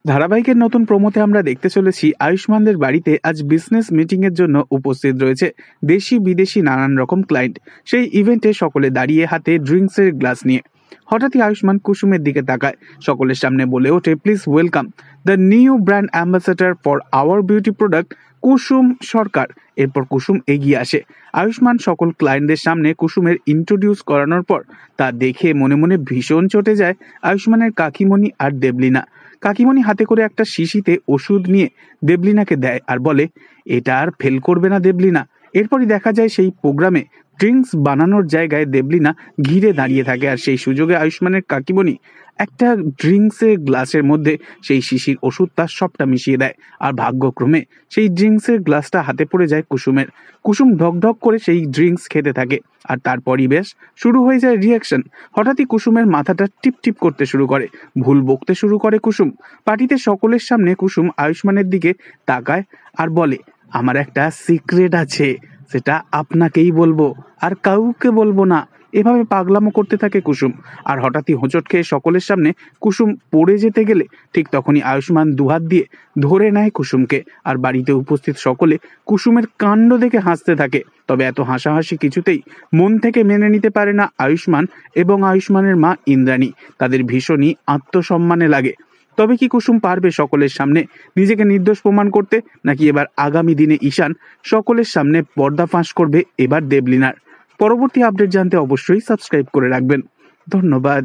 ধারাবাহিকের নতুন প্রোমোতে আমরা দেখতে চলেছি আয়ুষ্মানদের বাড়িতে আজ বিজনেস মিটিং এর জন্য উপস্থিত রয়েছে দেশি বিদেশি নানান রকম ক্লায়েন্ট। সেই ইভেন্টে সকলে দাঁড়িয়ে হাতে ড্রিঙ্কসের গ্লাস নিয়ে। হঠাৎই আয়ুষ্মান কুসুমের দিকে তাকায়, সকলের সামনে বলে ওঠে, please welcome the new brand ambassador for our beauty product, Kusum Sarkar. এরপর কুসুম এগিয়ে আসে। আয়ুষ্মান সকল ক্লায়েন্টদের সামনে কুসুমের ইন্ট্রোডিউস করানোর পর তা দেখে মনে মনে ভীষণ চটে যায় আয়ুষ্মানের কাকিমণি আর দেবলীনা। কাকিমণি হাতে করে একটা শিশিতে ওষুধ নিয়ে দেবলীনাকে দেয় আর বলে, এটা আর ফেল করবে না দেবলীনা। এরপরই দেখা যায় সেই প্রোগ্রামে ড্রিঙ্কস বানানোর জায়গায় দেবলীনা ঘিরে দাঁড়িয়ে থাকে, আর সেই সুযোগে আয়ুষ্মানের কাকিমণি একটা ড্রিঙ্কসের গ্লাসের মধ্যে সেই শিশির ওষুধটা সবটা মিশিয়ে দেয়। আর ভাগ্যক্রমে সেই ড্রিঙ্কসের গ্লাসটা হাতে পড়ে যায় কুসুমের। কুসুম ঢক ঢক করে সেই ড্রিঙ্কস খেতে থাকে, আর তারপরই বেশ শুরু হয়ে যায় রিয়াকশন। হঠাৎই কুসুমের মাথাটা টিপ টিপ করতে শুরু করে, ভুল বকতে শুরু করে কুসুম। পার্টিতে সকলের সামনে কুসুম আয়ুষ্মানের দিকে তাকায় আর বলে, আমার একটা সিক্রেট আছে, সেটা আপনাকেই বলবো, আর কাউকে বলবো না। এভাবে পাগলামো করতে থাকে কুসুম। আর হঠাৎই হোঁচট খেয়ে সকলের সামনে কুসুম পড়ে যেতে গেলে ঠিক তখনই আয়ুষ্মান দুহাত দিয়ে ধরে নেয় কুসুমকে। আর বাড়িতে উপস্থিত সকলে কুসুমের কাণ্ড দেখে হাসতে থাকে। তবে এত হাসাহাসি কিছুতেই মন থেকে মেনে নিতে পারে না আয়ুষ্মান এবং আয়ুষ্মানের মা ইন্দ্রাণী। তাদের ভীষণই আত্মসম্মানে লাগে। তবে কি কুসুম পারবে সকলের সামনে নিজেকে নির্দোষ প্রমাণ করতে, নাকি এবার আগামী দিনে ঈশান সকলের সামনে পর্দা ফাঁস করবে এবার দেবলীনার? পরবর্তী আপডেট জানতে অবশ্যই সাবস্ক্রাইব করে রাখবেন। ধন্যবাদ।